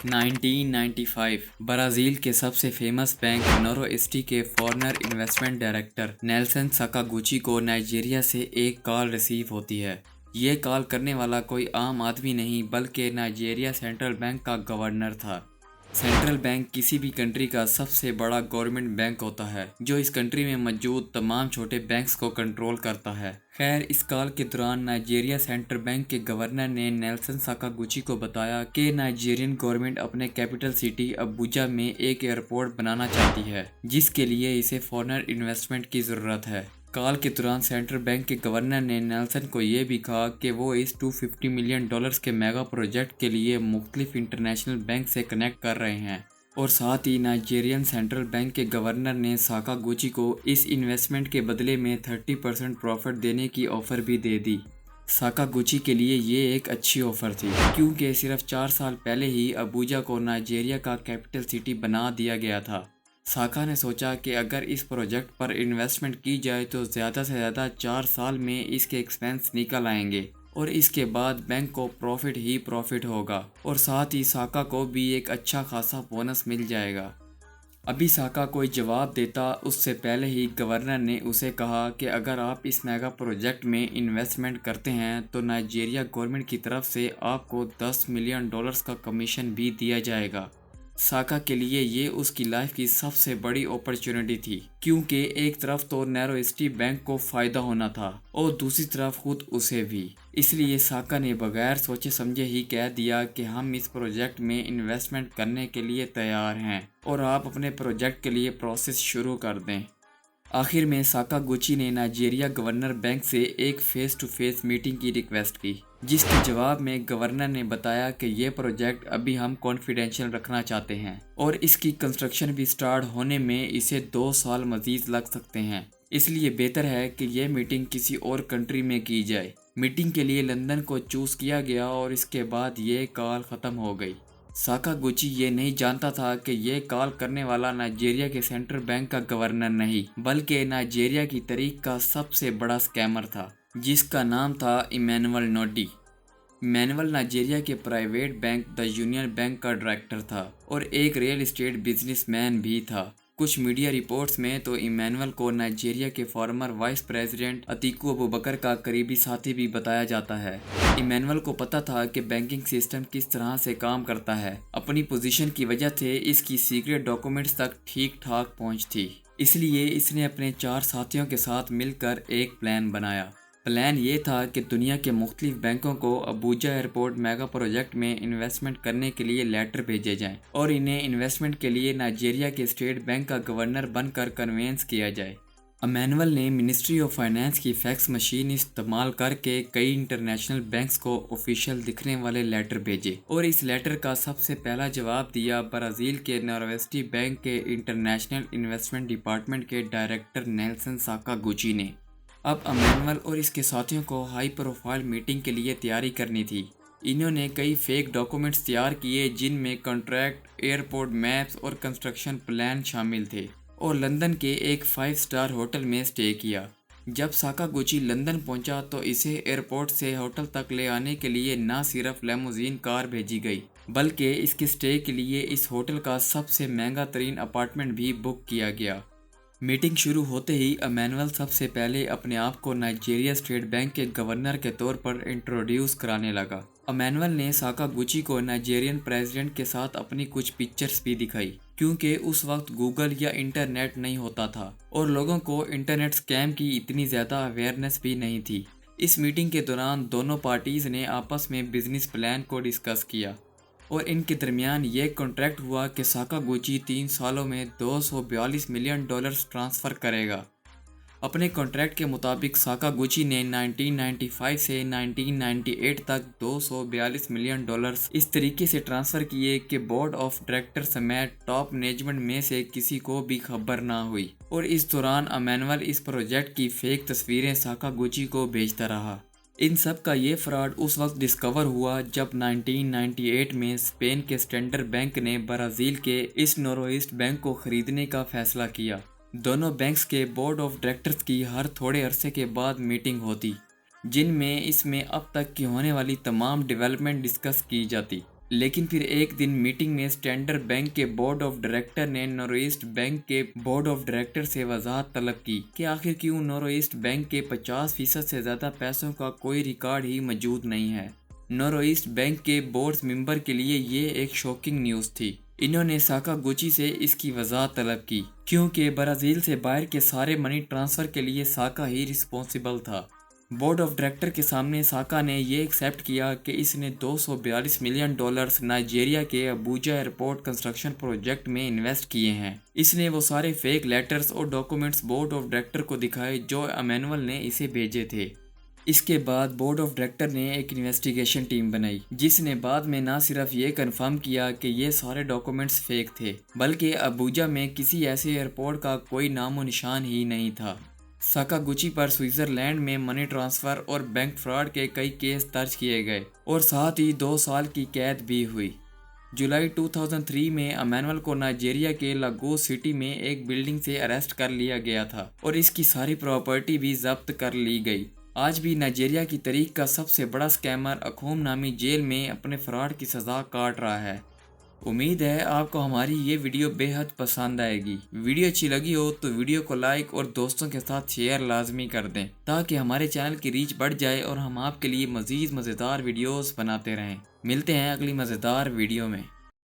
1995 Brazil کے سب سے famous bank نورواسٹی کے فورنر انویسٹمنٹ ڈائریکٹر نیلسن ساکاگوچی کو نائجیریا سے ایک کال ریسیو ہوتی ہے۔ یہ کال کرنے والا کوئی عام آدمی نہیں بلکہ نائجیریا سینٹرل بینک کا گورنر تھا۔ سینٹرل بینک کسی بھی کنٹری کا سب سے بڑا گورنمنٹ بینک ہوتا ہے جو اس کنٹری میں موجود تمام چھوٹے بینکس کو کنٹرول کرتا ہے۔ خیر، اس کال کے دوران نائجیریا سینٹرل بینک کے گورنر نے نیلسن ساکاگوچی کو بتایا کہ نائجیرین گورنمنٹ اپنے کیپٹل سٹی ابوجا میں ایک ایئرپورٹ بنانا چاہتی ہے جس کے لیے اسے فورن انویسٹمنٹ کی ضرورت ہے۔ کال کے دوران سینٹرل بینک کے گورنر نے نیلسن کو یہ بھی کہا کہ وہ اس $250 ملین کے میگا پروجیکٹ کے لیے مختلف انٹرنیشنل بینک سے کنیکٹ کر رہے ہیں، اور ساتھ ہی نائجیرین سینٹرل بینک کے گورنر نے ساکاگوچی کو اس انویسٹمنٹ کے بدلے میں 30% پروفٹ دینے کی آفر بھی دے دی۔ ساکاگوچی کے لیے یہ ایک اچھی آفر تھی کیونکہ صرف 4 سال پہلے ہی ابوجا کو نائجیریا کا کیپٹل سٹی بنا دیا گیا تھا۔ ساکا نے سوچا کہ اگر اس پروجیکٹ پر انویسٹمنٹ کی جائے تو زیادہ سے زیادہ 4 سال میں اس کے ایکسپینس نکل آئیں گے اور اس کے بعد بینک کو پروفٹ ہی پروفٹ ہوگا، اور ساتھ ہی ساکا کو بھی ایک اچھا خاصا بونس مل جائے گا۔ ابھی ساکا کوئی جواب دیتا اس سے پہلے ہی گورنر نے اسے کہا کہ اگر آپ اس میگا پروجیکٹ میں انویسٹمنٹ کرتے ہیں تو نائجیریا گورنمنٹ کی طرف سے آپ کو $10 ملین کا کمیشن بھی دیا جائے گا۔ ساکا کے لیے یہ اس کی لائف کی سب سے بڑی اپرچونٹی تھی کیونکہ ایک طرف تو نیرواسٹی بینک کو فائدہ ہونا تھا اور دوسری طرف خود اسے بھی۔ اس لیے ساکا نے بغیر سوچے سمجھے ہی کہہ دیا کہ ہم اس پروجیکٹ میں انویسٹمنٹ کرنے کے لیے تیار ہیں اور آپ اپنے پروجیکٹ کے لیے پروسیس شروع کر دیں۔ آخر میں ساکاگوچی نے نائجیریا گورنر بینک سے ایک فیس ٹو فیس میٹنگ کی ریکویسٹ کی، جس کے جواب میں گورنر نے بتایا کہ یہ پروجیکٹ ابھی ہم کانفیڈینشیل رکھنا چاہتے ہیں اور اس کی کنسٹرکشن بھی سٹارٹ ہونے میں اسے 2 سال مزید لگ سکتے ہیں، اس لیے بہتر ہے کہ یہ میٹنگ کسی اور کنٹری میں کی جائے۔ میٹنگ کے لیے لندن کو چوز کیا گیا اور اس کے بعد یہ کال ختم ہو گئی۔ ساکاگوچی یہ نہیں جانتا تھا کہ یہ کال کرنے والا نائجیریا کے سینٹرل بینک کا گورنر نہیں بلکہ نائجیریا کی تاریخ کا سب سے بڑا اسکیمر تھا جس کا نام تھا ایمینول نوڈی۔ ایمینول نائجیریا کے پرائیویٹ بینک دی یونین بینک کا ڈائریکٹر تھا اور ایک ریئل اسٹیٹ بزنس مین بھی تھا۔ کچھ میڈیا رپورٹس میں تو ایمینول کو نائجیریا کے فارمر وائس پریزیڈنٹ اتیکو ابوبکر کا قریبی ساتھی بھی بتایا جاتا ہے۔ ایمینول کو پتہ تھا کہ بینکنگ سسٹم کس طرح سے کام کرتا ہے، اپنی پوزیشن کی وجہ سے اس کی سیکریٹ ڈاکومنٹس تک ٹھیک ٹھاک پہنچ تھی، اس لیے اس نے اپنے 4 ساتھیوں کے ساتھ مل کر ایک پلان بنایا۔ پلان یہ تھا کہ دنیا کے مختلف بینکوں کو ابوجا ایئرپورٹ میگا پروجیکٹ میں انویسٹمنٹ کرنے کے لیے لیٹر بھیجے جائیں اور انہیں انویسٹمنٹ کے لیے نائجیریا کے اسٹیٹ بینک کا گورنر بن کر کنوینس کیا جائے۔ ایمینول نے منسٹری آف فائنانس کی فیکس مشین استعمال کر کے کئی انٹرنیشنل بینکس کو آفیشیل دکھنے والے لیٹر بھیجے اور اس لیٹر کا سب سے پہلا جواب دیا برازیل کے نیرواسٹی بینک کے انٹرنیشنل انویسٹمنٹ ڈپارٹمنٹ کے ڈائریکٹر نیلسن ساکاگوچی نے۔ اب ایمینول اور اس کے ساتھیوں کو ہائی پروفائل میٹنگ کے لیے تیاری کرنی تھی۔ انہوں نے کئی فیک ڈاکومنٹس تیار کیے جن میں کانٹریکٹ، ایئرپورٹ میپس اور کنسٹرکشن پلان شامل تھے، اور لندن کے ایک 5 اسٹار ہوٹل میں اسٹے کیا۔ جب ساکاگوچی لندن پہنچا تو اسے ایئرپورٹ سے ہوٹل تک لے آنے کے لیے نہ صرف لیموزین کار بھیجی گئی بلکہ اس کے اسٹے کے لیے اس ہوٹل کا سب سے مہنگا ترین اپارٹمنٹ بھی بک کیا گیا۔ میٹنگ شروع ہوتے ہی ایمینول سب سے پہلے اپنے آپ کو نائجیریا اسٹیٹ بینک کے گورنر کے طور پر انٹروڈیوس کرانے لگا۔ ایمینول نے ساکاگوچی کو نائجیرین پریزیڈنٹ کے ساتھ اپنی کچھ پکچرز بھی دکھائی کیونکہ اس وقت گوگل یا انٹرنیٹ نہیں ہوتا تھا اور لوگوں کو انٹرنیٹ اسکیم کی اتنی زیادہ اویئرنیس بھی نہیں تھی۔ اس میٹنگ کے دوران دونوں پارٹیز نے آپس میں بزنس پلان کو ڈسکس کیا اور ان کے درمیان یہ کانٹریکٹ ہوا کہ ساکاگوچی 3 سالوں میں $242 ملین ٹرانسفر کرے گا۔ اپنے کانٹریکٹ کے مطابق ساکاگوچی نے 1995 سے 1998 تک $242 ملین اس طریقے سے ٹرانسفر کیے کہ بورڈ آف ڈائریکٹر سمیت ٹاپ مینجمنٹ میں سے کسی کو بھی خبر نہ ہوئی، اور اس دوران ایمینول اس پروجیکٹ کی فیک تصویریں ساکاگوچی کو بھیجتا رہا۔ ان سب کا یہ فراڈ اس وقت ڈسکور ہوا جب 1998 میں اسپین کے سٹینڈر بینک نے برازیل کے اس نورواسٹ بینک کو خریدنے کا فیصلہ کیا۔ دونوں بینکس کے بورڈ آف ڈائریکٹرز کی ہر تھوڑے عرصے کے بعد میٹنگ ہوتی جن میں اس میں اب تک کی ہونے والی تمام ڈیولپمنٹ ڈسکس کی جاتی۔ لیکن پھر ایک دن میٹنگ میں اسٹینڈرڈ بینک کے بورڈ آف ڈائریکٹر نے نورو ایسٹ بینک کے بورڈ آف ڈائریکٹر سے وضاحت طلب کی کہ آخر کیوں نورو ایسٹ بینک کے 50% سے زیادہ پیسوں کا کوئی ریکارڈ ہی موجود نہیں ہے۔ نورو ایسٹ بینک کے بورڈ ممبر کے لیے یہ ایک شاکنگ نیوز تھی۔ انہوں نے ساکاگوچی سے اس کی وضاحت طلب کی کیونکہ برازیل سے باہر کے سارے منی ٹرانسفر کے لیے ساکا ہی رسپانسبل تھا۔ بورڈ آف ڈائریکٹر کے سامنے ساکا نے یہ ایکسیپٹ کیا کہ اس نے $242 ملین نائجیریا کے ابوجا ایئرپورٹ کنسٹرکشن پروجیکٹ میں انویسٹ کیے ہیں۔ اس نے وہ سارے فیک لیٹرز اور ڈاکومنٹس بورڈ آف ڈائریکٹر کو دکھائے جو ایمینول نے اسے بھیجے تھے۔ اس کے بعد بورڈ آف ڈائریکٹر نے ایک انویسٹیگیشن ٹیم بنائی جس نے بعد میں نہ صرف یہ کنفرم کیا کہ یہ سارے ڈاکومنٹس فیک تھے بلکہ ابوجا میں کسی ایسے ایئرپورٹ کا کوئی نام و نشان ہی نہیں تھا۔ ساکاگوچی پر سوئٹزرلینڈ میں منی ٹرانسفر اور بینک فراڈ کے کئی کیس درج کیے گئے اور ساتھ ہی 2 سال کی قید بھی ہوئی۔ جولائی 2003 میں ایمینول کو نائجیریا کے لاگوس سٹی میں ایک بلڈنگ سے اریسٹ کر لیا گیا تھا اور اس کی ساری پراپرٹی بھی ضبط کر لی گئی۔ آج بھی نائجیریا کی تاریخ کا سب سے بڑا اسکیمر اکھوم نامی جیل میں اپنے فراڈ کی سزا کاٹ رہا ہے۔ امید ہے آپ کو ہماری یہ ویڈیو بے حد پسند آئے گی۔ ویڈیو اچھی لگی ہو تو ویڈیو کو لائک اور دوستوں کے ساتھ شیئر لازمی کر دیں تاکہ ہمارے چینل کی ریچ بڑھ جائے اور ہم آپ کے لیے مزید مزیدار ویڈیوز بناتے رہیں۔ ملتے ہیں اگلی مزیدار ویڈیو میں۔